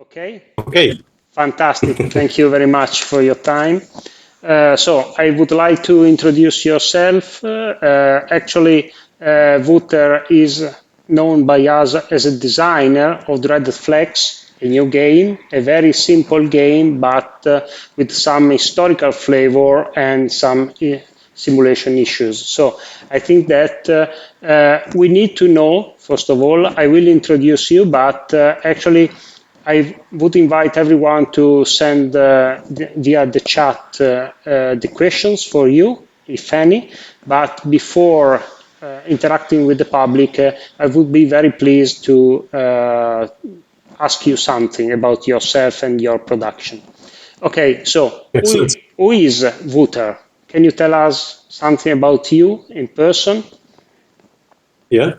Okay, Okay. fantastic. Thank you very much for your time. So I would like to introduce yourself. Wouter is known by us as a designer of Dreaded Flags, a new game, a very simple game, but with some historical flavor and some simulation issues. So I think that we need to know, first of all, I will introduce you, but I would invite everyone to send via the chat the questions for you, if any. But before interacting with the public, I would be very pleased to ask you something about yourself and your production. Okay, so Excellent. who is Wouter? Can you tell us something about you in person? Yeah,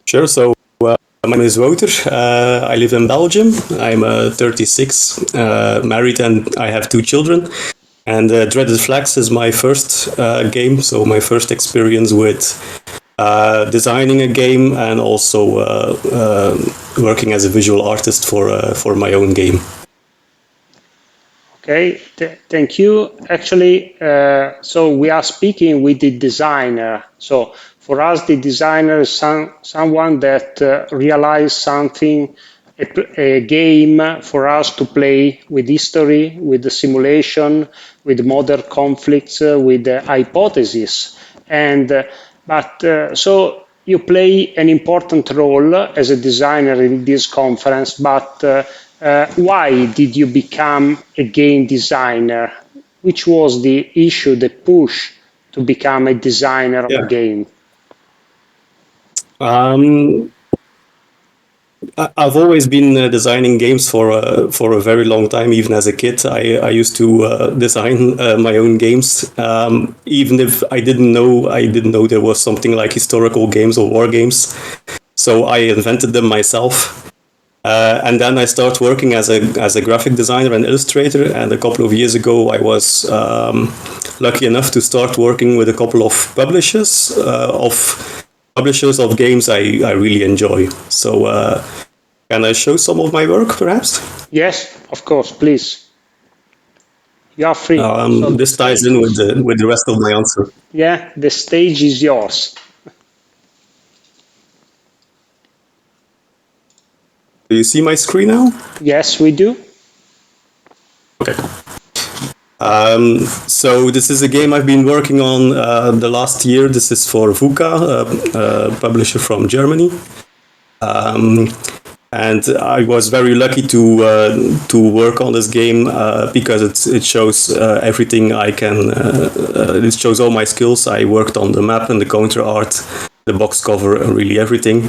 sure. So my name is Wouter. I live in Belgium. I'm 36, married, and I have two children. And Dreaded Flags is my first game, so my first experience with designing a game and also working as a visual artist for my own game. Okay, thank you. Actually, so we are speaking with the designer. So for us, the designer is someone that realized something, a game for us to play with history, with the simulation, with modern conflicts, with the hypothesis. And so you play an important role as a designer in this conference, but why did you become a game designer? Which was the issue, the push to become a designer of a Yeah. game? Um, I've always been designing games for a very long time. Even as a kid, I used to design my own games. Even if I didn't know there was something like historical games or war games. So I invented them myself. And then I started working as a graphic designer and illustrator. And a couple of years ago, I was lucky enough to start working with a couple of publishers of games I really enjoy. So can I show some of my work, perhaps? Yes, of course, please. You are free. So This ties in with the rest of my answer. yeah, the stage is yours. Do you see my screen now? Yes, we do. Okay. So this is a game I've been working on the last year. This is for VUCA, a publisher from Germany. And I was very lucky to work on this game because it shows everything I can. It shows all my skills. I worked on the map and the counter art, the box cover, really everything.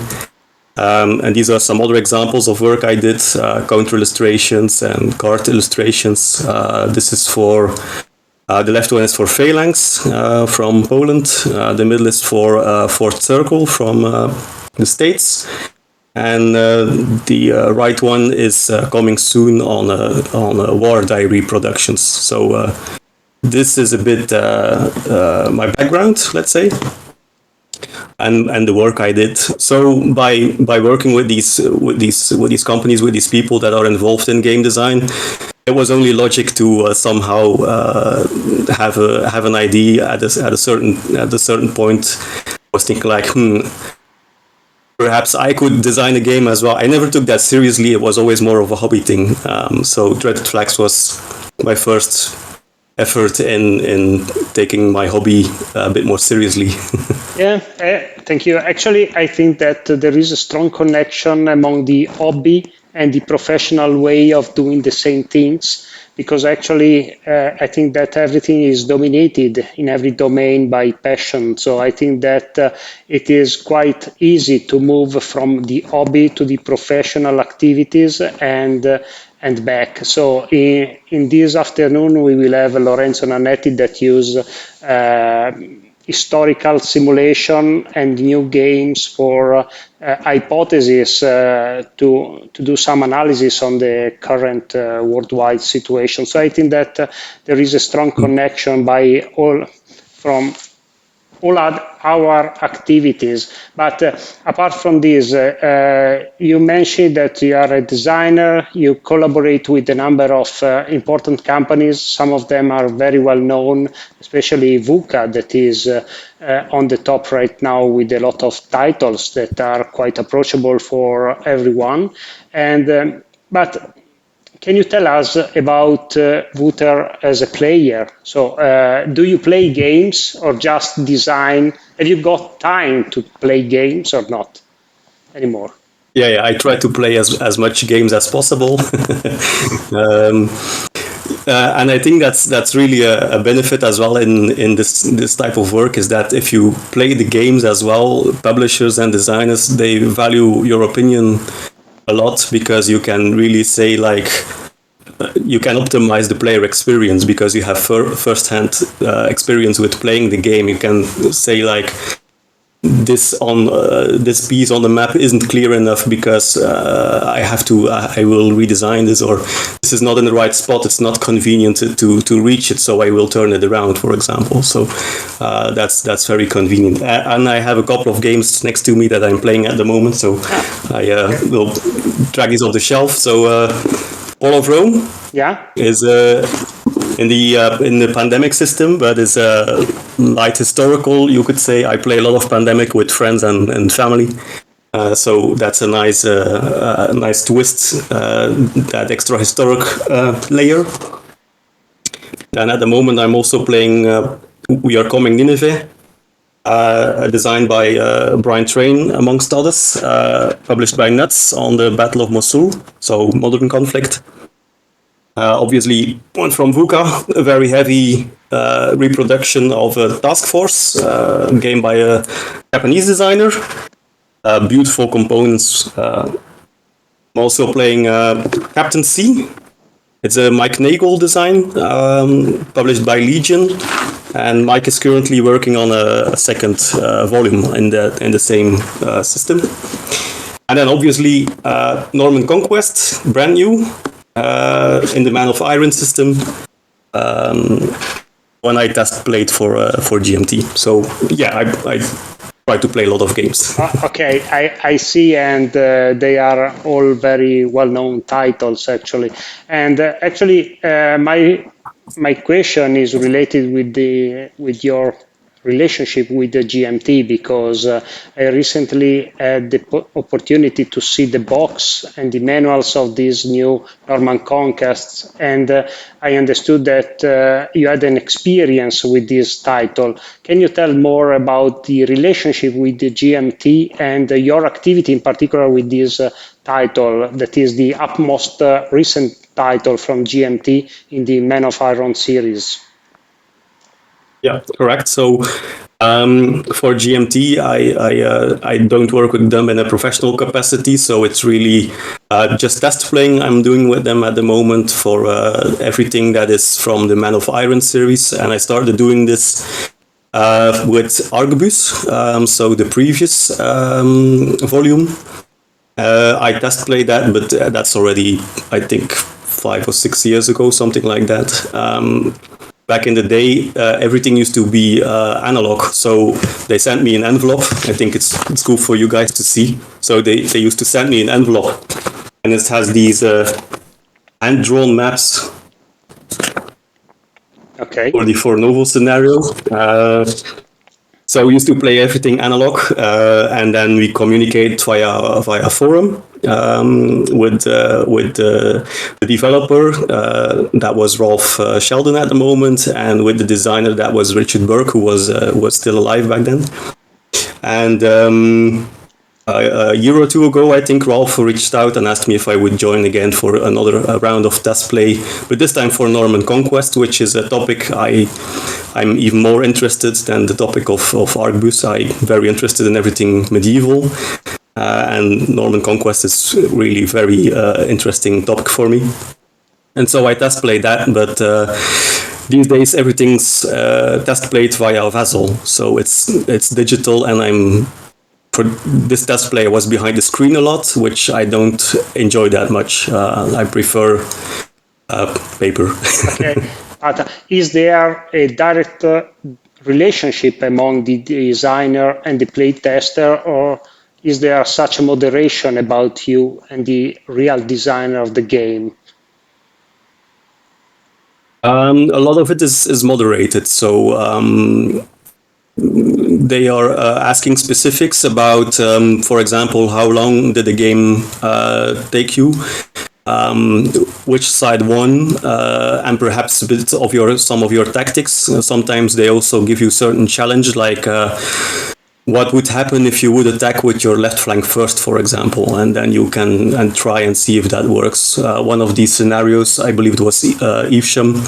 And these are some other examples of work I did: counter illustrations and card illustrations. This is for. The left one is for Phalanx from Poland. The middle is for Fourth Circle from the States. And the right one is coming soon on War Diary Productions. So this is a bit my background, let's say, and the work I did. So by working with these companies, with these people that are involved in game design, it was only logic to somehow have an idea at a certain point. I was thinking like, perhaps I could design a game as well. I never took that seriously. It was always more of a hobby thing. So Dreaded Flags was my first effort in taking my hobby a bit more seriously. Yeah, thank you. Actually, I think that there is a strong connection among the hobby and the professional way of doing the same things, because actually I think that everything is dominated in every domain by passion. So I think that it is quite easy to move from the hobby to the professional activities and back. So in this afternoon, we will have Lorenzo Nanetti that use historical simulation and new games for hypotheses to do some analysis on the current worldwide situation. So I think that there is a strong connection by all from all our activities. But apart from this, you mentioned that you are a designer, you collaborate with a number of important companies. Some of them are very well known, especially VUCA, that is on the top right now with a lot of titles that are quite approachable for everyone. And but can you tell us about Wouter as a player? So, do you play games or just design? Have you got time to play games or not anymore? Yeah, I try to play as much games as possible. um, and I think that's really a benefit as well in this type of work, is that if you play the games as well, publishers and designers, they value your opinion a lot, because you can really say, like, you can optimize the player experience because you have first-hand experience with playing the game. You can say, like, this piece on the map isn't clear enough because I will redesign this, or this is not in the right spot, it's not convenient to reach it, so I will turn it around, for example. So that's very convenient. And I have a couple of games next to me that I'm playing at the moment, so I will drag these off the shelf. So All of Rome is in the pandemic system, but is light historical, you could say. I play a lot of pandemic with friends and family, so that's a nice twist, that extra historic layer. And at the moment, I'm also playing We Are Coming Nineveh, designed by Brian Train, amongst others, published by Nuts on the Battle of Mosul, so modern conflict. Obviously, one from VUCA, a very heavy reproduction of a Task Force, game by a Japanese designer. Beautiful components. I'm also playing Captain C. It's a Mike Nagel design, published by Legion, and Mike is currently working on a second volume in the same system. And then obviously Norman Conquest, brand new, in the Man of Iron system, when I test played for GMT. So yeah, I try to play a lot of games. Okay, I see, and they are all very well-known titles, actually. And actually, my question is related with your relationship with the GMT, because I recently had the opportunity to see the box and the manuals of these new Norman Conquests, and I understood that you had an experience with this title. Can you tell more about the relationship with the GMT and your activity in particular with this title, that is the utmost recent title from GMT in the Man of Iron series? Yeah, correct. So for GMT, I don't work with them in a professional capacity, so it's really just test playing I'm doing with them at the moment for everything that is from the Man of Iron series, and I started doing this with Arquebus, so the previous volume. I test played that, but that's already, I think, 5 or 6 years ago, something like that. Back in the day, everything used to be analog, so they sent me an envelope. I think it's cool for you guys to see. So they used to send me an envelope, and it has these hand-drawn maps for the four novel scenario. So we used to play everything analog, and then we communicate via forum with the developer, that was Rolf Sheldon at the moment, and with the designer, that was Richard Burke, who was still alive back then. And a year or two ago, I think Rolf reached out and asked me if I would join again for another round of test play, but this time for Norman Conquest, which is a topic I'm even more interested than the topic of Arquebus. I'm very interested in everything medieval, and Norman Conquest is really very interesting topic for me. And so I test played that, but these days everything's test played via Vassal, so it's digital, and for this test play, I was behind the screen a lot, which I don't enjoy that much. I prefer paper. Okay. But is there a direct relationship among the designer and the play tester, or is there such a moderation about you and the real designer of the game? A lot of it is moderated, so they are asking specifics about, for example, how long did the game take you, which side won, and perhaps a bit of some of your tactics. Sometimes they also give you certain challenge, like what would happen if you would attack with your left flank first, for example, and then you can try and see if that works. One of these scenarios, I believe it was Evesham,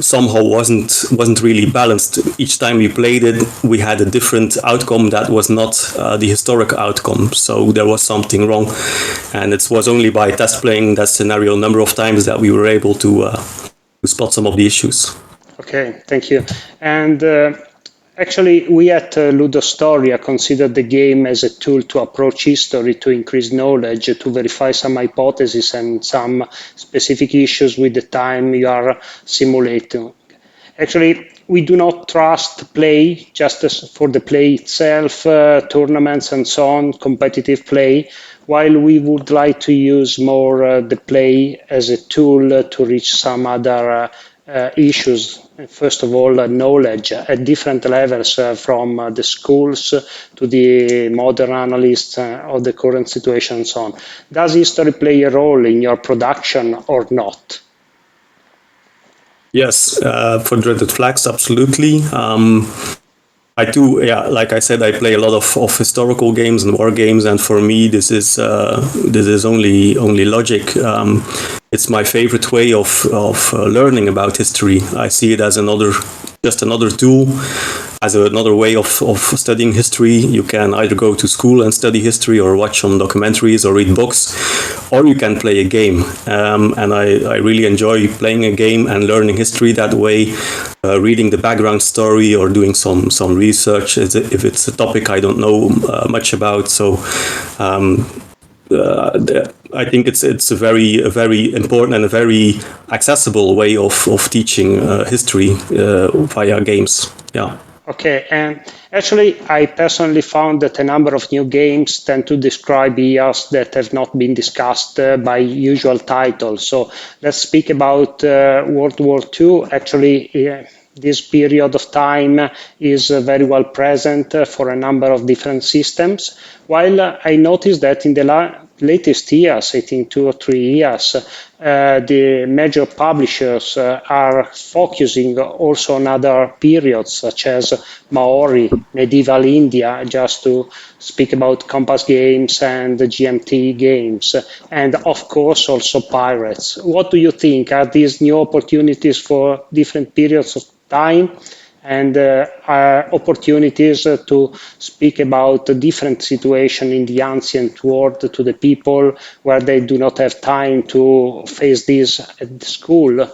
somehow wasn't really balanced. Each time we played it, we had a different outcome that was not the historic outcome. So there was something wrong, and it was only by test playing that scenario a number of times that we were able to spot some of the issues. Okay, thank you. And actually, we at LudoStoria consider the game as a tool to approach history, to increase knowledge, to verify some hypotheses and some specific issues with the time you are simulating. Actually, we do not trust play just for the play itself, tournaments and so on, competitive play, while we would like to use more the play as a tool to reach some other issues. First of all, knowledge at different levels, from the schools to the modern analysts of the current situation and so on. Does history play a role in your production or not? Yes, for Dreaded Flags, absolutely. I do, yeah. Like I said, I play a lot of historical games and war games, and for me, this is only logic. It's my favorite way of learning about history. I see it as just another tool, as another way of studying history. You can either go to school and study history, or watch some documentaries, or read books, or you can play a game. And I really enjoy playing a game and learning history that way, reading the background story or doing some research if it's a topic I don't know much about. So I think it's a very important and a very accessible way of teaching history via games. Yeah. Okay, and actually, I personally found that a number of new games tend to describe eras that have not been discussed by usual titles. So let's speak about World War II. Actually, this period of time is very well present for a number of different systems. While I noticed that in the latest years, I think 2 or 3 years, the major publishers are focusing also on other periods, such as Maori, medieval India, just to speak about Compass Games and GMT games, and of course also pirates. What do you think? Are these new opportunities for different periods of time, and opportunities to speak about the different situation in the ancient world to the people where they do not have time to face this at school?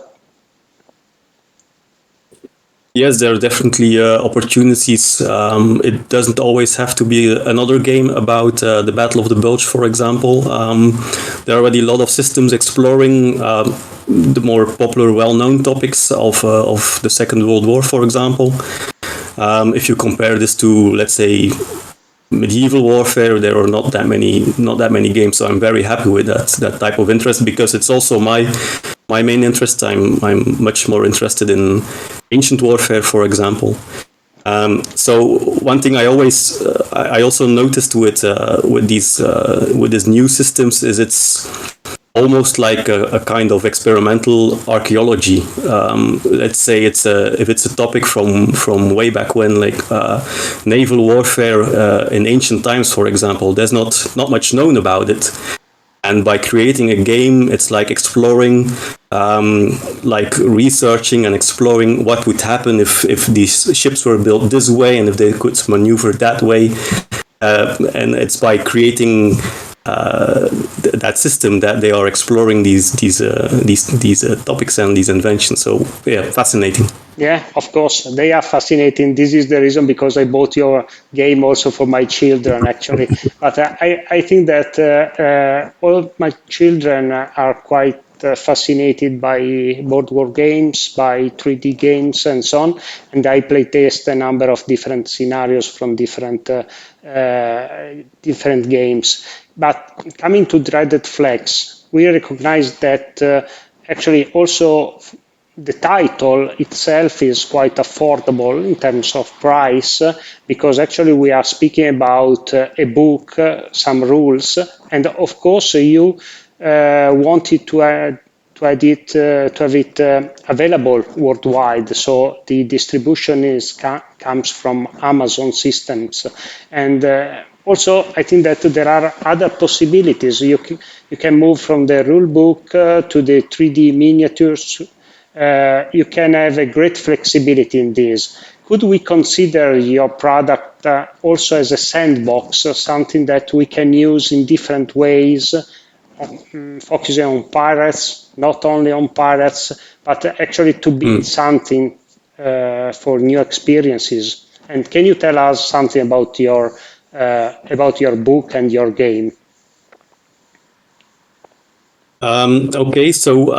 Yes, there are definitely opportunities. It doesn't always have to be another game about the Battle of the Bulge, for example. There are already a lot of systems exploring the more popular, well-known topics of the Second World War, for example. If you compare this to, let's say, medieval warfare, there are not that many games. So I'm very happy with that type of interest, because it's also my main interest. I'm much more interested in ancient warfare, for example. So one thing I also noticed with these new systems is it's almost like a kind of experimental archaeology. Let's say if it's a topic from way back when, like naval warfare in ancient times, for example, there's not much known about it. And by creating a game, it's like exploring, like researching and exploring what would happen if these ships were built this way and if they could maneuver that way. And it's by creating that system that they are exploring these topics and these inventions. So yeah, fascinating. Yeah, of course, they are fascinating. This is the reason because I bought your game also for my children, actually. But I think that all my children are quite fascinated by board war games, by 3D games, and so on. And I play test a number of different scenarios from different games. But coming to Dreaded Flags, we recognize that actually also the title itself is quite affordable in terms of price, because actually we are speaking about a book, some rules, and of course you wanted to have it available worldwide. So the distribution comes from Amazon systems, and also I think that there are other possibilities. You can move from the rule book to the 3D miniatures. You can have a great flexibility in this. Could we consider your product also as a sandbox, something that we can use in different ways, focusing on pirates, not only on pirates, but actually to build something for new experiences? And can you tell us something about your book and your game? Okay, so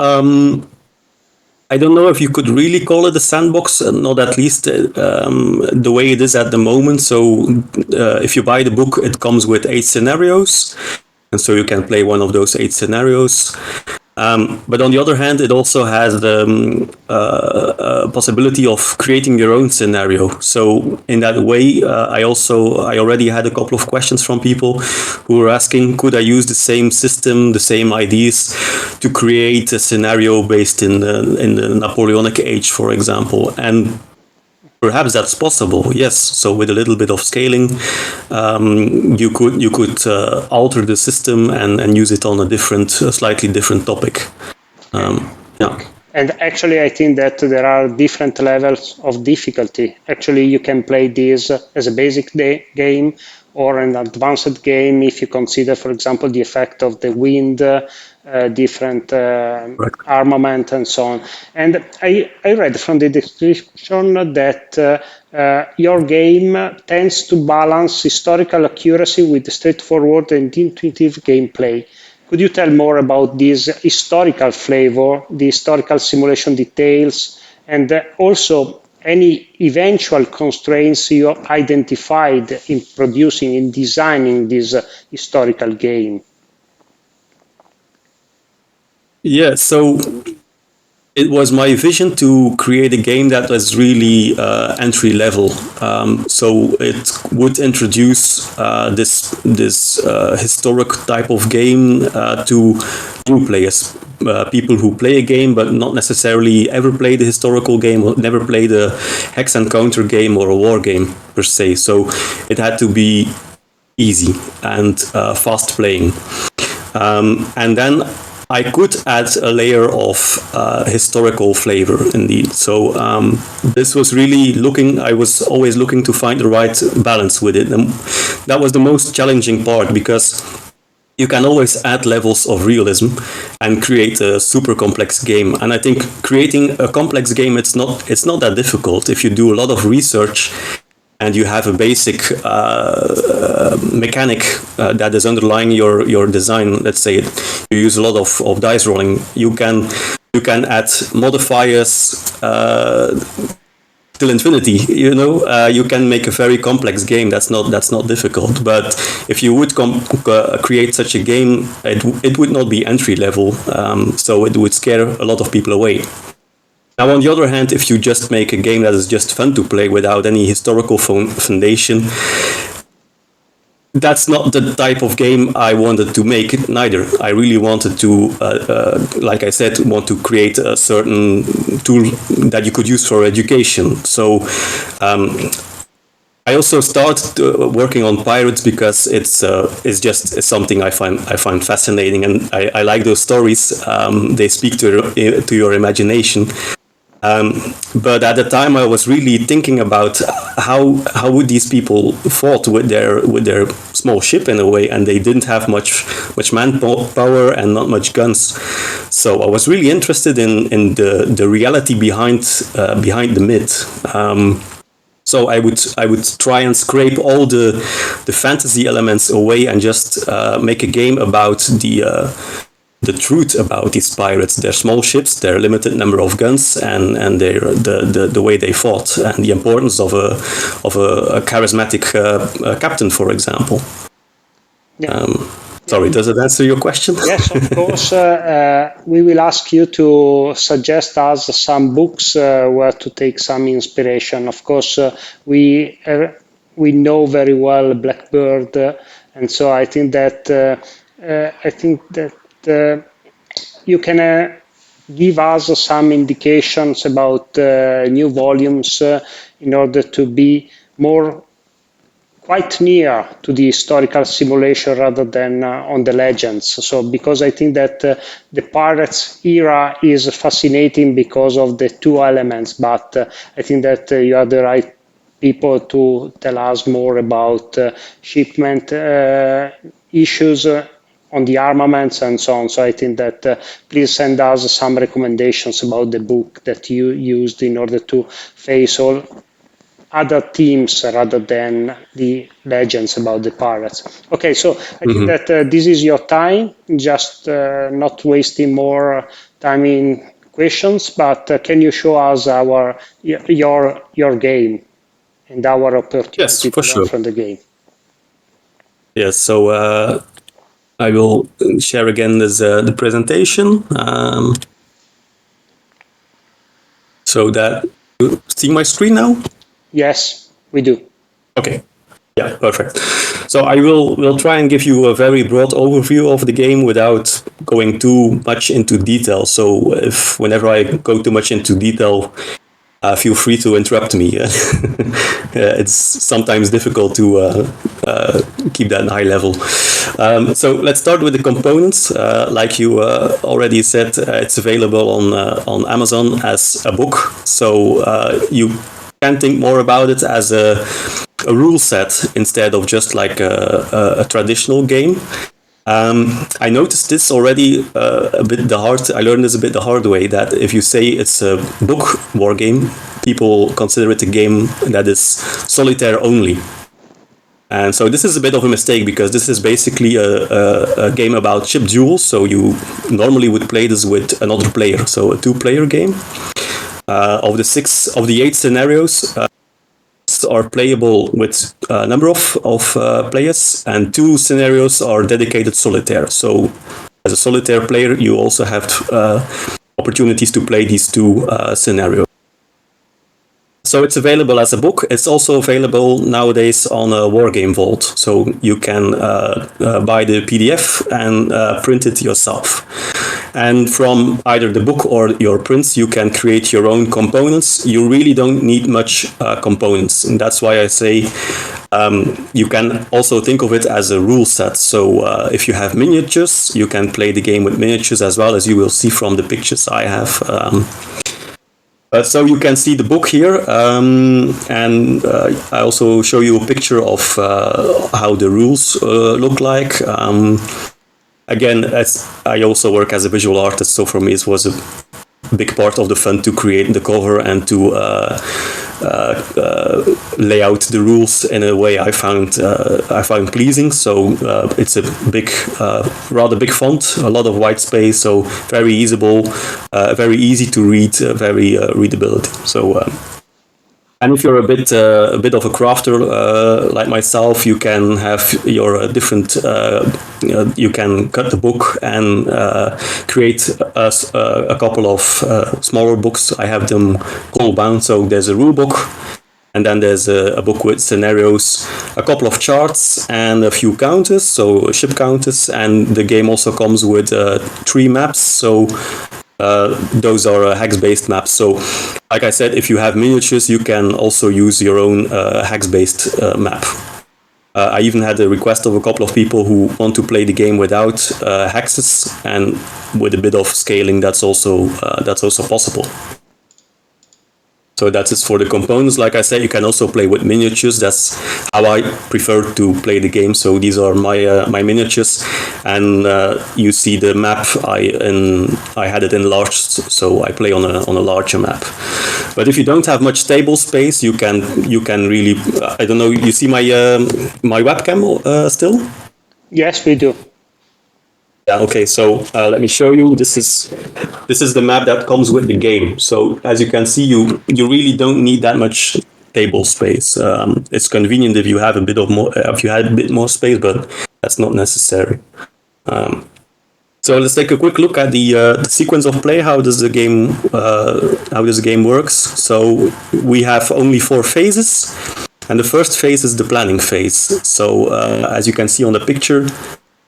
I don't know if you could really call it a sandbox, not at least the way it is at the moment. So if you buy the book, it comes with 8 scenarios, and so you can play one of those 8 scenarios. But on the other hand, it also has the possibility of creating your own scenario. So in that way, I already had a couple of questions from people who were asking, could I use the same system, the same ideas to create a scenario based in the Napoleonic age, for example? And perhaps that's possible, yes. So with a little bit of scaling, you could alter the system and use it on a slightly different topic. Yeah. And actually, I think that there are different levels of difficulty. Actually, you can play this as a basic game or an advanced game if you consider, for example, the effect of the wind, different armament, and so on. And I read from the description that your game tends to balance historical accuracy with straightforward and intuitive gameplay. Could you tell more about this historical flavor, the historical simulation details, and also any eventual constraints you identified in producing, in designing this historical game? Yeah, so it was my vision to create a game that was really entry level. So it would introduce this historic type of game to new players, people who play a game but not necessarily ever played a historical game or never played a hex and counter game or a war game per se. So it had to be easy and fast playing. And then I could add a layer of historical flavor, indeed. So this was really I was always looking to find the right balance with it. And that was the most challenging part, because you can always add levels of realism and create a super complex game. And I think creating a complex game, it's not that difficult if you do a lot of research and you have a basic mechanic that is underlying your design. Let's say you use a lot of dice rolling. You can add modifiers till infinity. You can make a very complex game. That's not difficult. But if you would create such a game, it would not be entry level. So it would scare a lot of people away. Now, on the other hand, if you just make a game that is just fun to play without any historical foundation, that's not the type of game I wanted to make neither. I really wanted to, like I said, want to create a certain tool that you could use for education. So I also started working on pirates because it's just something I find fascinating, and I like those stories. They speak to your imagination. But at the time, I was really thinking about how would these people fought with their small ship in a way, and they didn't have much manpower and not much guns. So I was really interested in the reality behind the myth. So I would try and scrape all the fantasy elements away and just make a game about the truth about these pirates, their small ships, their limited number of guns, and the way they fought, and the importance of a charismatic captain, for example. Yeah. Sorry, does it answer your question? Yes, of course. We will ask you to suggest us some books where to take some inspiration. Of course, we know very well Blackbird, and so I think that you can give us some indications about new volumes in order to be more quite near to the historical simulation rather than on the legends. So because I think that the pirates era is fascinating because of the two elements, but I think that you are the right people to tell us more about shipment issues on the armaments and so on. So I think that please send us some recommendations about the book that you used in order to face all other themes rather than the legends about the pirates. Okay, so I think that this is your time, just not wasting more time in questions, but can you show us your game and our opportunity Yes, to for learn sure. from the game? Yes, so I will share again this, the presentation. So that you see my screen now? Yes, we do. Okay. Yeah, perfect. So I will try and give you a very broad overview of the game without going too much into detail. So if whenever I go too much into detail, feel free to interrupt me. It's sometimes difficult to keep that high level. So let's start with the components. Like you already said, it's available on Amazon as a book. So you can think more about it as a rule set instead of just like a traditional game. I noticed this already a bit I learned this a bit the hard way, that if you say it's a book war game, people consider it a game that is solitaire only. And so this is a bit of a mistake, because this is basically a game about ship duels. So you normally would play this with another player, so a two-player game. Of the 8 scenarios, are playable with a number of players, and 2 scenarios are dedicated solitaire. So as a solitaire player, you also have opportunities to play these 2 scenarios. So it's available as a book. It's also available nowadays on a Wargame Vault. So you can buy the PDF and print it yourself. And from either the book or your prints, you can create your own components. You really don't need much components. And that's why I say you can also think of it as a rule set. So if you have miniatures, you can play the game with miniatures as well, as you will see from the pictures I have. So you can see the book here, and I also show you a picture of how the rules look like. Again, as I also work as a visual artist, so for me it was a big part of the fun to create the cover and to lay out the rules in a way I found pleasing. So it's a big, rather big font, a lot of white space, so very very easy to read, very readability. So. And if you're a bit of a crafter like myself, you can have your different. You can cut the book and create a couple of smaller books. I have them call bound. So there's a rule book, and then there's a book with scenarios, a couple of charts, and a few counters, so ship counters. And the game also comes with 3 maps. So. Those are hex-based maps. So, like I said, if you have miniatures, you can also use your own hex-based map. I even had a request of a couple of people who want to play the game without hexes, and with a bit of scaling, that's also possible. So that's it for the components. Like I said, you can also play with miniatures. That's how I prefer to play the game. So these are my miniatures, and you see the map. I had it enlarged, so I play on a larger map. But if you don't have much table space, you can really I don't know. You see my my webcam still? Yes, we do. Yeah, okay, so let me show you. This is the map that comes with the game. So as you can see, you really don't need that much table space. It's convenient if you have a bit of more, if you had a bit more space, but that's not necessary. So let's take a quick look at the sequence of play. How does the game works? So we have only 4 phases, and the first phase is the planning phase. So as you can see on the picture,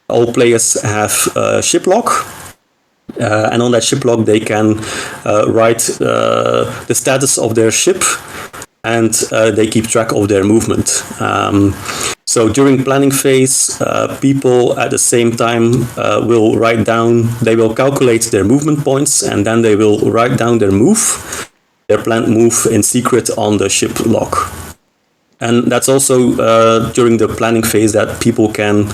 all players have a ship log, and on that ship log they can write the status of their ship, and they keep track of their movement. So during planning phase, people at the same time will write down, they will calculate their movement points, and then they will write down their planned move in secret on the ship log. And that's also during the planning phase that people can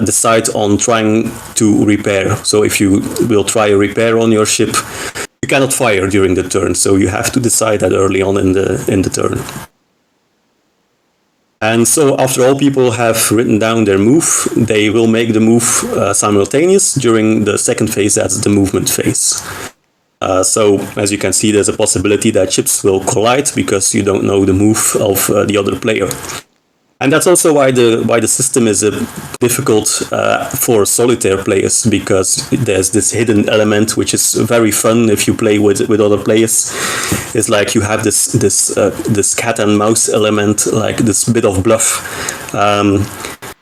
decide on trying to repair. So if you will try a repair on your ship, you cannot fire during the turn, so you have to decide that early on in the turn. And so after all people have written down their move, they will make the move simultaneous during the second phase, that's the movement phase. So as you can see, there's a possibility that ships will collide because you don't know the move of the other player. And that's also why the system is difficult for solitaire players, because there's this hidden element which is very fun if you play with other players. It's like you have this cat and mouse element, like this bit of bluff.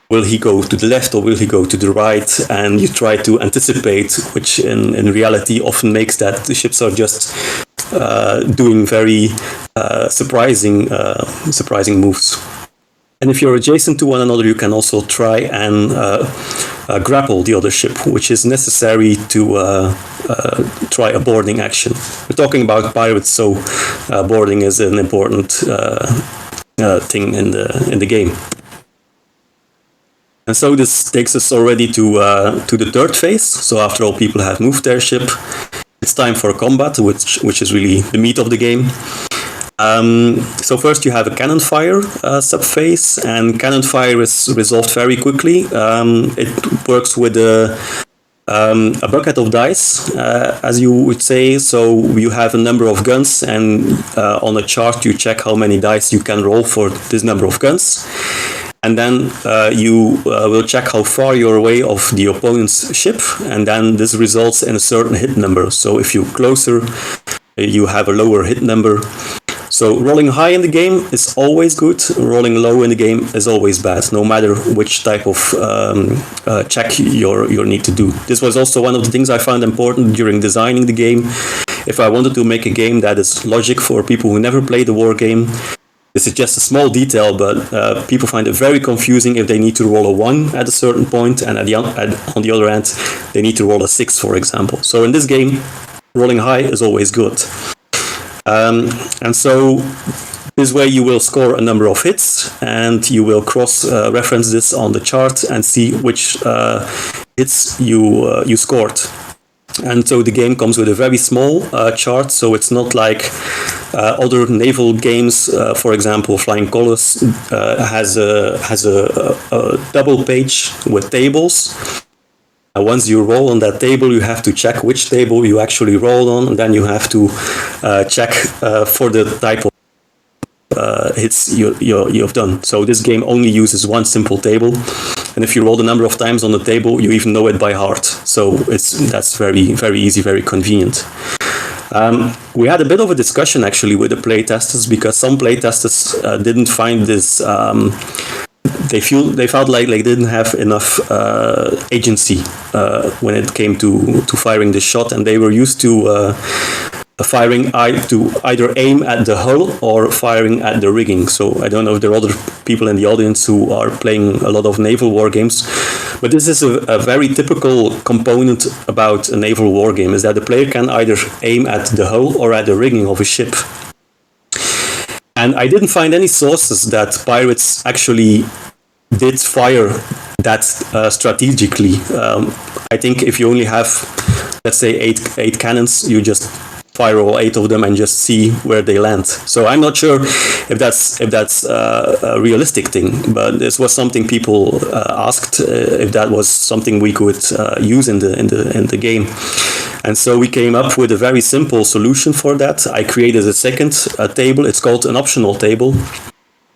Will he go to the left or will he go to the right? And you try to anticipate, which in reality often makes that the ships are just doing very surprising moves. And if you're adjacent to one another, you can also try and grapple the other ship, which is necessary to try a boarding action. We're talking about pirates, so boarding is an important thing in the game. And so this takes us already to the third phase. So after all people have moved their ship, it's time for combat, which is really the meat of the game. So first you have a cannon fire sub-phase, and cannon fire is resolved very quickly. It works with a bucket of dice, as you would say. So you have a number of guns, and on a chart you check how many dice you can roll for this number of guns. And then you will check how far you're away of the opponent's ship, and then this results in a certain hit number. So if you're closer, you have a lower hit number. So rolling high in the game is always good, rolling low in the game is always bad, no matter which type of check you need to do. This was also one of the things I found important during designing the game. If I wanted to make a game that is logic for people who never played a war game, this is just a small detail, but people find it very confusing if they need to roll a 1 at a certain point, and on the other end, they need to roll a 6, for example. So in this game, rolling high is always good. And so this way you will score a number of hits, and you will cross-reference this on the chart and see which hits you scored. And so the game comes with a very small chart, so it's not like other naval games. For example, Flying Colours has a double page with tables. Once you roll on that table, you have to check which table you actually rolled on, and then you have to check for the type of hits you've done. So this game only uses one simple table, and if you roll the number of times on the table, you even know it by heart. So that's very, very easy, very convenient. We had a bit of a discussion actually with the playtesters, because some playtesters didn't find this. They felt like they didn't have enough agency when it came to firing the shot, and they were used to firing to either aim at the hull or firing at the rigging. So I don't know if there are other people in the audience who are playing a lot of naval war games, but this is a very typical component about a naval war game, is that the player can either aim at the hull or at the rigging of a ship. And I didn't find any sources that pirates actually did fire that strategically. I think if you only have, let's say, eight cannons, you just fire all 8 of them and just see where they land. So I'm not sure if that's a realistic thing, but this was something people asked if that was something we could use in the game. And so we came up with a very simple solution for that. I created a second table. It's called an optional table.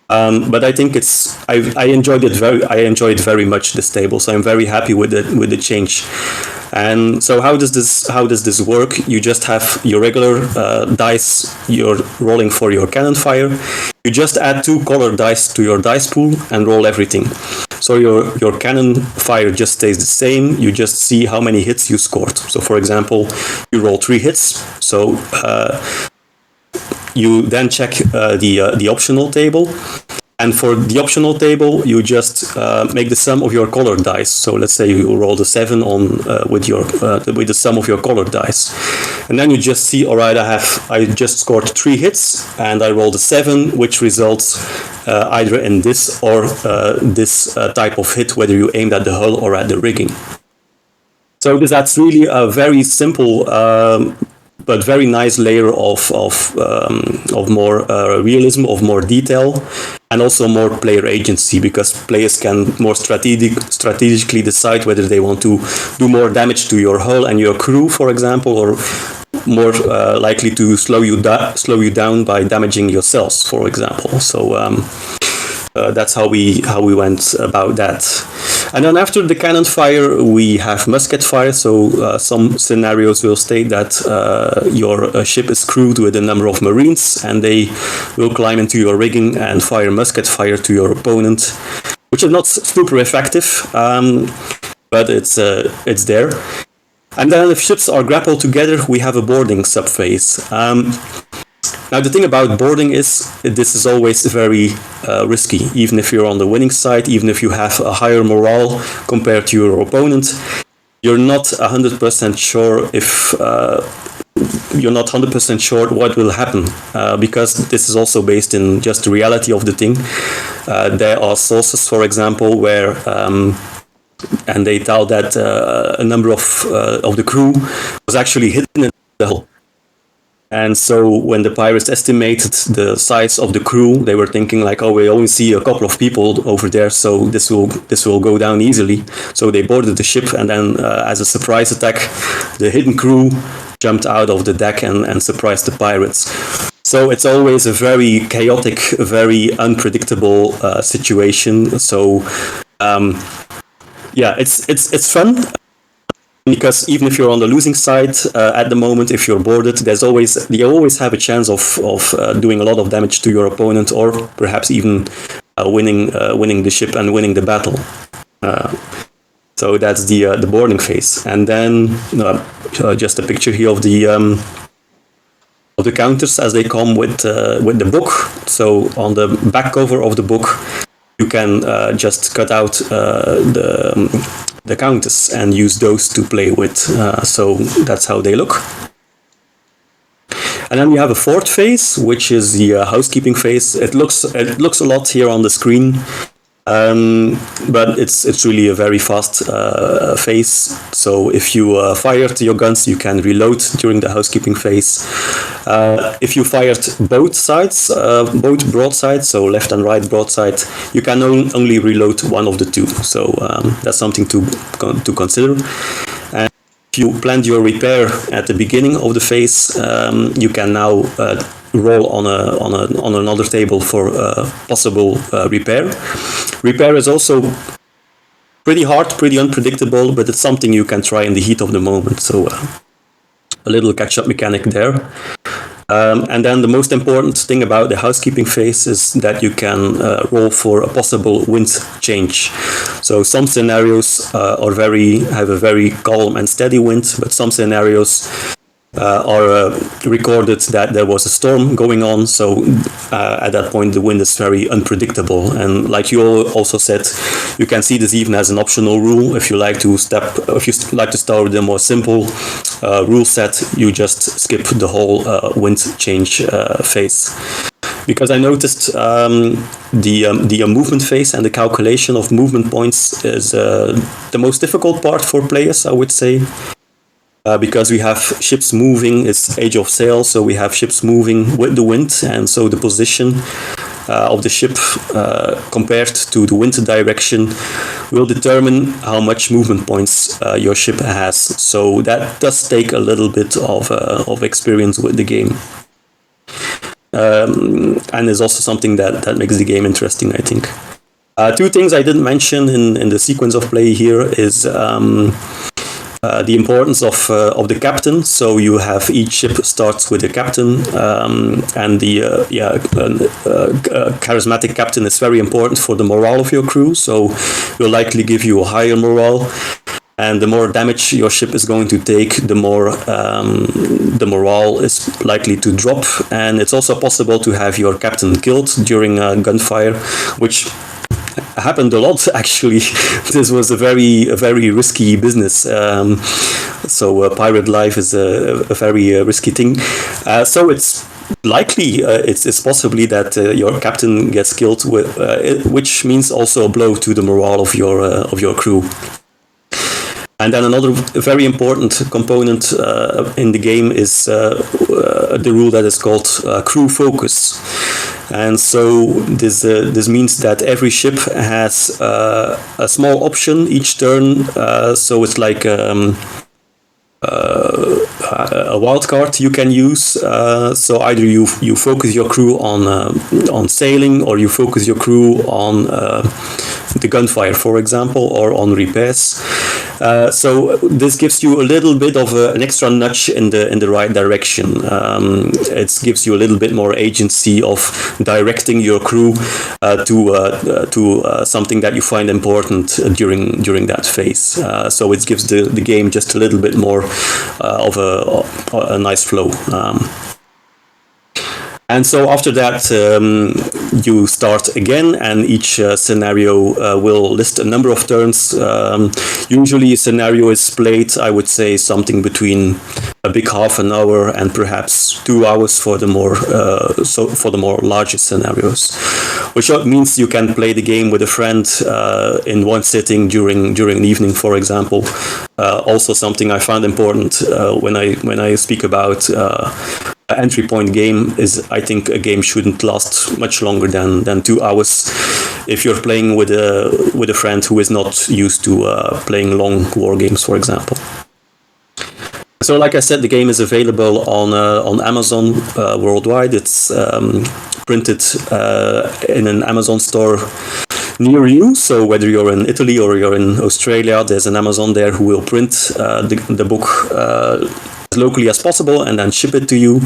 But I think I enjoyed it very much, this table. So I'm very happy with the change. And so how does this work? You just have your regular dice you're rolling for your cannon fire. You just add 2 colored dice to your dice pool and roll everything. So your cannon fire just stays the same. You just see how many hits you scored. So for example, you roll 3 hits. So you then check the optional table. And for the optional table, you just make the sum of your colored dice. So let's say you roll the 7 with the sum of your colored dice, and then you just see, all right, I just scored 3 hits, and I rolled a 7, which results either in this or this type of hit, whether you aimed at the hull or at the rigging. So that's really a very simple but very nice layer of more realism, of more detail, and also more player agency, because players can more strategically decide whether they want to do more damage to your hull and your crew, for example, or more likely to slow you down by damaging yourselves, for example. So that's how we went about that. And then after the cannon fire, we have musket fire. So some scenarios will state that your ship is crewed with a number of marines, and they will climb into your rigging and fire musket fire to your opponent, which is not super effective, but it's there. And then if ships are grappled together, we have a boarding subphase. Now the thing about boarding is this is always very risky. Even if you're on the winning side, even if you have a higher morale compared to your opponent, you're not 100% sure if you're not 100% sure what will happen, because this is also based in just the reality of the thing. There are sources, for example, where and they tell that a number of the crew was actually hidden in the hull. And so when the pirates estimated the size of the crew, they were thinking like, oh, we only see a couple of people over there, so this will go down easily. So they boarded the ship, and then as a surprise attack, the hidden crew jumped out of the deck and surprised the pirates. So it's always a very chaotic, very unpredictable situation. So yeah, it's fun. Because even if you're on the losing side at the moment, if you're boarded, you always have a chance of doing a lot of damage to your opponent, or perhaps even winning the ship and winning the battle. So that's the boarding phase, and then just a picture here of the counters as they come with the book. So on the back cover of the book, you can just cut out the counters and use those to play with. So that's how they look. And then we have a fourth phase, which is the housekeeping phase. It looks a lot here on the screen, but it's really a very fast phase. So if you fired your guns, you can reload during the housekeeping phase. If you fired both sides, both broadsides, so left and right broadside, you can only reload one of the two. So that's something to consider. And if you planned your repair at the beginning of the phase, you can now roll on another table for possible repair. Repair is also pretty hard, pretty unpredictable, but it's something you can try in the heat of the moment. So a little catch-up mechanic there. And then the most important thing about the housekeeping phase is that you can roll for a possible wind change. So some scenarios have a very calm and steady wind, but some scenarios are recorded that there was a storm going on. So at that point, the wind is very unpredictable. And like you also said, you can see this even as an optional rule. If you like to start with a more simple rule set, you just skip the whole wind change phase. Because I noticed the movement phase and the calculation of movement points is the most difficult part for players, I would say. because we have ships moving. It's Age of Sail, so we have ships moving with the wind, and so the position of the ship compared to the wind direction will determine how much movement points your ship has. So that does take a little bit of experience with the game. And is also something that makes the game interesting, I think. Two things I didn't mention in the sequence of play here is the importance of the captain. So you have each ship starts with a captain, and the charismatic captain is very important for the morale of your crew. So will likely give you a higher morale. And the more damage your ship is going to take, the more the morale is likely to drop. And it's also possible to have your captain killed during gunfire, which happened a lot, actually. This was a very risky business. So pirate life is a very risky thing. So it's likely, it's possibly that your captain gets killed, which means also a blow to the morale of your crew. And then another very important component in the game is the rule that is called crew focus. And so this means that every ship has a small option each turn. So it's like a wild card you can use. So either you focus your crew on sailing, or you focus your crew on the gunfire, for example, or on repairs. So this gives you a little bit of an extra nudge in the right direction. It gives you a little bit more agency of directing your crew to something that you find important during that phase. So it gives the game just a little bit more of a nice flow. And so after that, you start again, and each scenario will list a number of turns. Usually a scenario is played, I would say, something between a big half an hour and perhaps 2 hours for the more larger scenarios, which means you can play the game with a friend in one sitting during an evening, for example. Also something I found important when I speak about entry point game is, I think a game shouldn't last much longer than 2 hours if you're playing with a friend who is not used to playing long war games, for example. So like I said, the game is available on Amazon worldwide. It's printed in an Amazon store near you. So whether you're in Italy or you're in Australia, there's an Amazon there who will print the book as locally as possible and then ship it to you,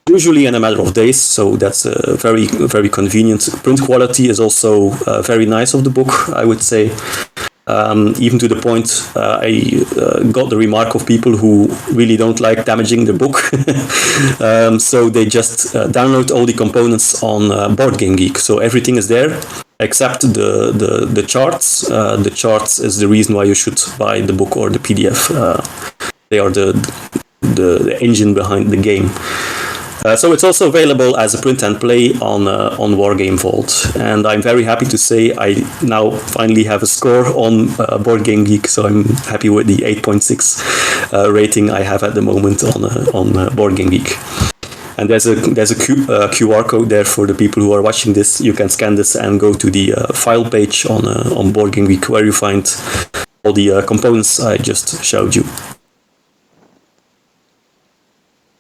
usually in a matter of days. So that's very, very convenient. Print quality is also very nice of the book, I would say. Even to the point I got the remark of people who really don't like damaging the book. So they just download all the components on Board Game Geek. So everything is there except the charts. The charts is the reason why you should buy the book or the PDF. They are the engine behind the game. So it's also available as a print and play on Wargame Vault, and I'm very happy to say I now finally have a score on Board Game Geek. So I'm happy with the 8.6 rating I have at the moment on Board Game Geek. And there's a QR code there for the people who are watching this. You can scan this and go to the file page on Board Game Geek, where you find all the components I just showed you.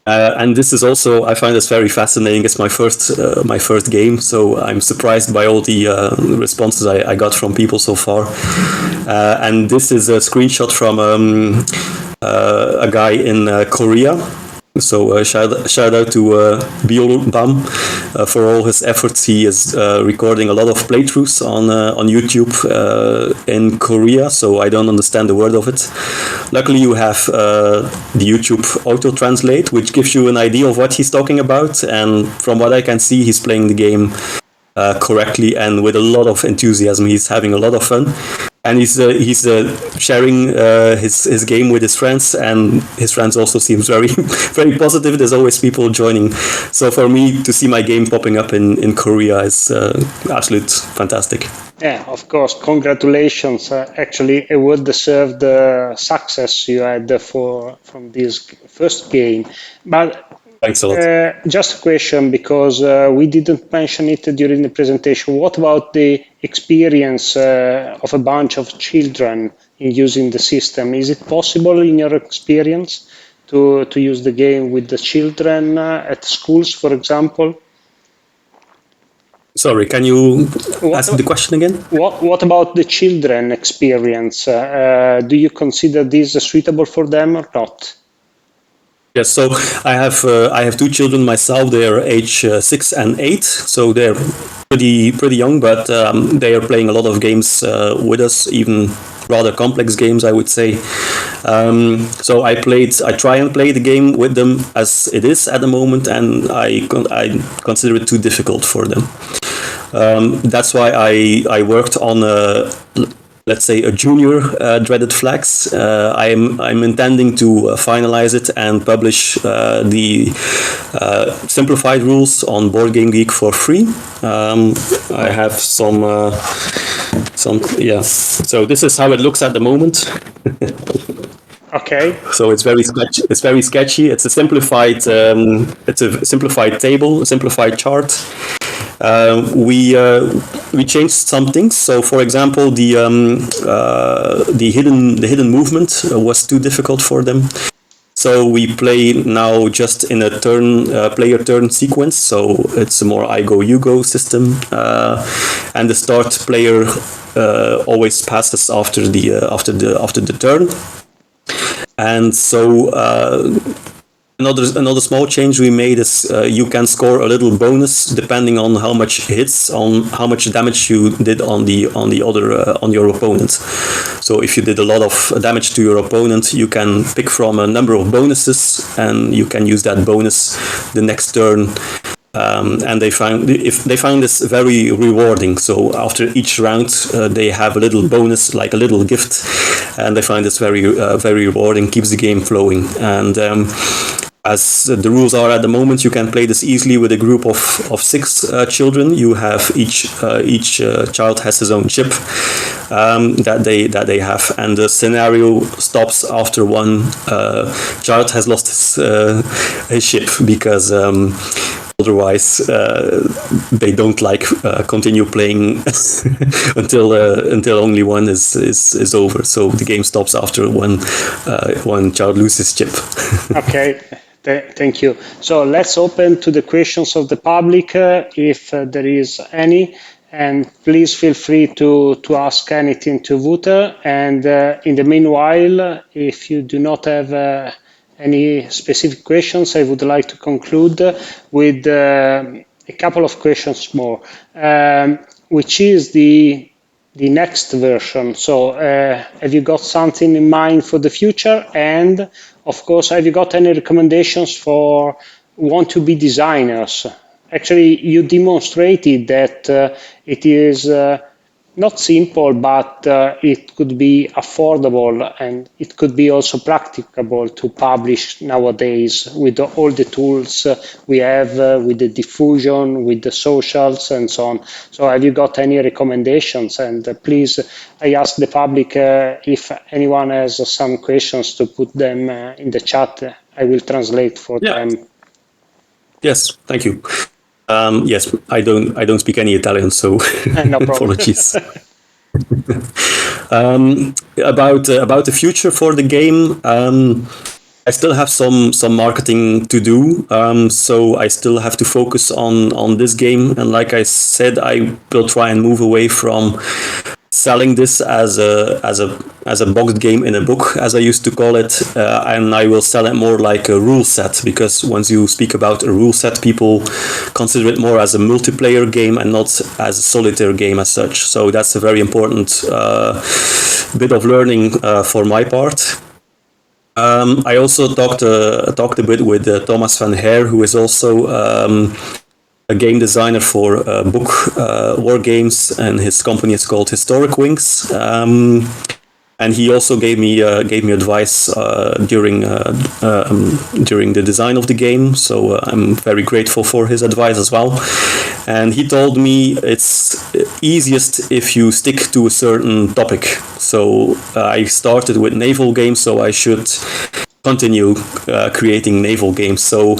And this is also, I find this very fascinating. It's my first game, so I'm surprised by all the responses I got from people so far. And this is a screenshot from a guy in Korea. So shout out to Biol Bam for all his efforts. He is recording a lot of playthroughs on YouTube in Korea, so I don't understand a word of it. Luckily you have the YouTube auto-translate, which gives you an idea of what he's talking about, and from what I can see, he's playing the game correctly and with a lot of enthusiasm. He's having a lot of fun. And he's sharing his game with his friends, and his friends also seems very very positive. There's always people joining. So for me to see my game popping up in Korea is absolute fantastic. Yeah, of course. Congratulations. Actually, a well-deserved success you had from this first game. But Thanks a lot. just a question, because we didn't mention it during the presentation. What about the experience of a bunch of children in using the system? Is it possible, in your experience, to use the game with the children at schools, for example? Sorry, can you What, ask the question again? what about the children experience? Do you consider this suitable for them or not? Yes, so I have two children myself. They are age 6 and 8, so they're pretty young, but they are playing a lot of games with us, even rather complex games, I would say. So I try and play the game with them as it is at the moment, and I consider it too difficult for them. That's why I worked on let's say a junior Dreaded Flags. I'm intending to finalize it and publish the simplified rules on Board Game Geek for free. I have some yeah. So this is how it looks at the moment. Okay. So it's very sketchy. It's a simplified table, a simplified chart. We changed some things. So, for example, the hidden movement was too difficult for them. So we play now just in a player turn sequence. So it's a more I go you go system, and the start player always passes after the turn. And so another small change we made is you can score a little bonus depending on how much hits, on how much damage you did on your opponent. So if you did a lot of damage to your opponent, you can pick from a number of bonuses, and you can use that bonus the next turn. And they find this very rewarding. So after each round, they have a little bonus, like a little gift, and they find this very rewarding. Keeps the game flowing. And as the rules are at the moment, you can play this easily with a group of 6 children. You have each child has his own chip that they have, and the scenario stops after one child has lost his ship, because otherwise they don't like continue playing until only one is over. So the game stops after one child loses chip. Okay. Thank you. So let's open to the questions of the public, if there is any, and please feel free to ask anything to Wouter. And in the meanwhile, if you do not have any specific questions, I would like to conclude with a couple of questions more, which is the next version. So have you got something in mind for the future? And of course, have you got any recommendations for want-to-be designers? Actually, you demonstrated that it is not simple, but it could be affordable, and it could be also practicable to publish nowadays with all the tools we have, with the diffusion, with the socials, and so on. So have you got any recommendations? And please, I ask the public if anyone has some questions to put them in the chat. I will translate for them. Yes, thank you. Yes, I don't speak any Italian, so No problem. apologies. About the future for the game, I still have some marketing to do, so I still have to focus on this game. And like I said, I will try and move away from selling this as a boxed game in a book, as I used to call it, and I will sell it more like a rule set, because once you speak about a rule set, people consider it more as a multiplayer game and not as a solitaire game as such. So that's a very important bit of learning for my part. I also talked a bit with Thomas van Heer, who is also a game designer for book war games, and his company is called Historic Wings. And he also gave me advice during the design of the game. So I'm very grateful for his advice as well. And he told me it's easiest if you stick to a certain topic. So I started with naval games, so I should continue creating naval games. So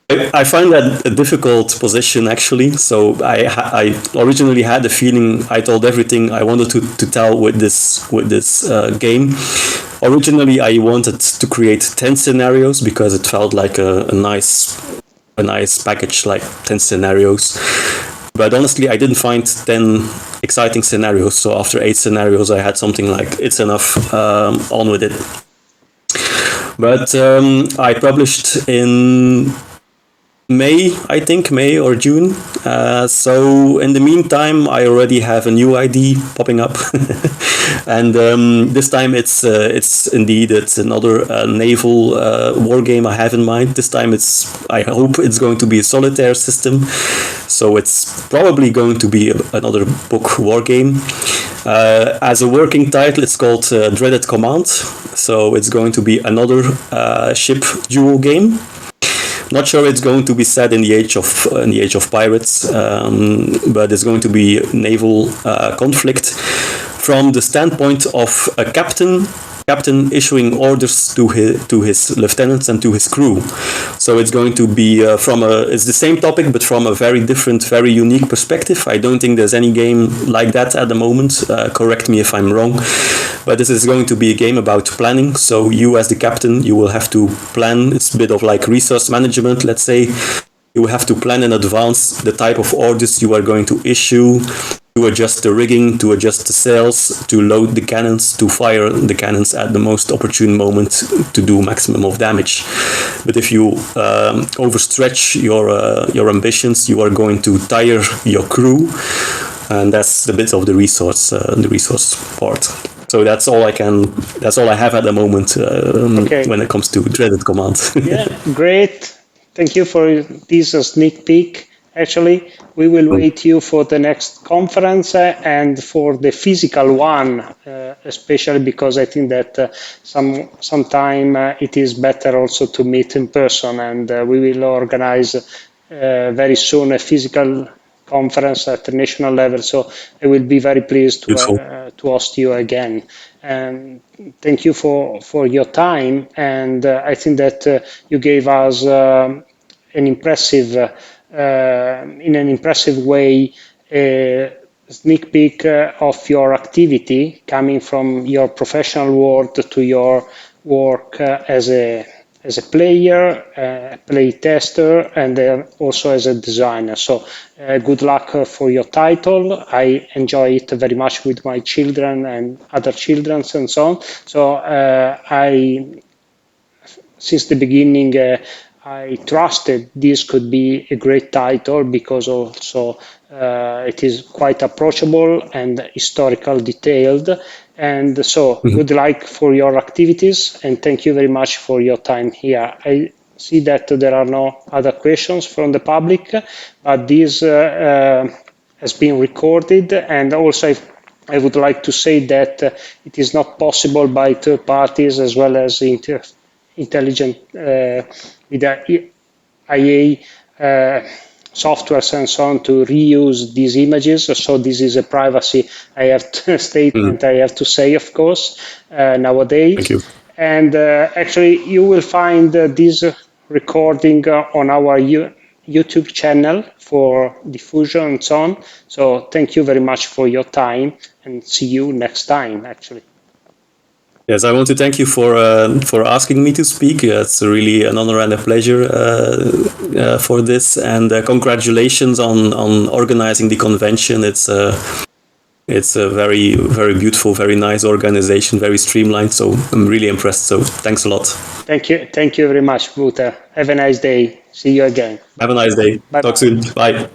I find that a difficult position, actually. So I originally had the feeling I told everything I wanted to tell with this game. Originally, I wanted to create 10 scenarios because it felt like a nice package, like 10 scenarios. But honestly, I didn't find 10 exciting scenarios. So after 8 scenarios, I had something like, it's enough, on with it. But I published in May or June. So in the meantime, I already have a new ID popping up, and this time it's another naval war game I have in mind. This time I hope it's going to be a solitaire system, so it's probably going to be another book war game. As a working title, it's called Dreaded Command. So it's going to be another ship duel game. Not sure it's going to be set in the age of pirates, but it's going to be naval conflict from the standpoint of a captain issuing orders to his lieutenants and to his crew. So it's going to be it's the same topic, but from a very different, very unique perspective. I don't think there's any game like that at the moment. Correct me if I'm wrong, but this is going to be a game about planning. So you, as the captain, you will have to plan. It's a bit of like resource management, let's say. You have to plan in advance the type of orders you are going to issue, to adjust the rigging, to adjust the sails, to load the cannons, to fire the cannons at the most opportune moment to do maximum of damage. But if you overstretch your ambitions, you are going to tire your crew, and that's the bit of the resource part. So that's all I have at the moment when it comes to Dreaded Command. Yeah, great. Thank you for this sneak peek. Actually, we will wait you for the next conference and for the physical one, especially because I think that sometime it is better also to meet in person, and we will organize very soon a physical conference at the national level. So I will be very pleased to host you again. And thank you for your time. And I think that you gave us in an impressive way, a sneak peek of your activity coming from your professional world to your work as a player, play tester, and then also as a designer. So good luck for your title. I enjoy it very much with my children and other children and so on. So since the beginning, I trusted this could be a great title because also it is quite approachable and historical detailed. And so good luck for your activities, and thank you very much for your time here. I see that there are no other questions from the public, but this has been recorded, and also I would like to say that it is not possible by third parties as well as intelligent with the IA softwares and so on to reuse these images. So this is a privacy statement I have to say, of course, nowadays. Thank you. And actually, you will find this recording on our YouTube channel for diffusion and so on. So thank you very much for your time, and see you next time, actually. Yes, I want to thank you for asking me to speak. It's really an honor and a pleasure for this, and congratulations on organizing the convention. It's a very, very beautiful, very nice organization, very streamlined. So I'm really impressed. So thanks a lot. Thank you very much, Wouter. Have a nice day. See you again. Have a nice day. Bye. Talk soon. Bye.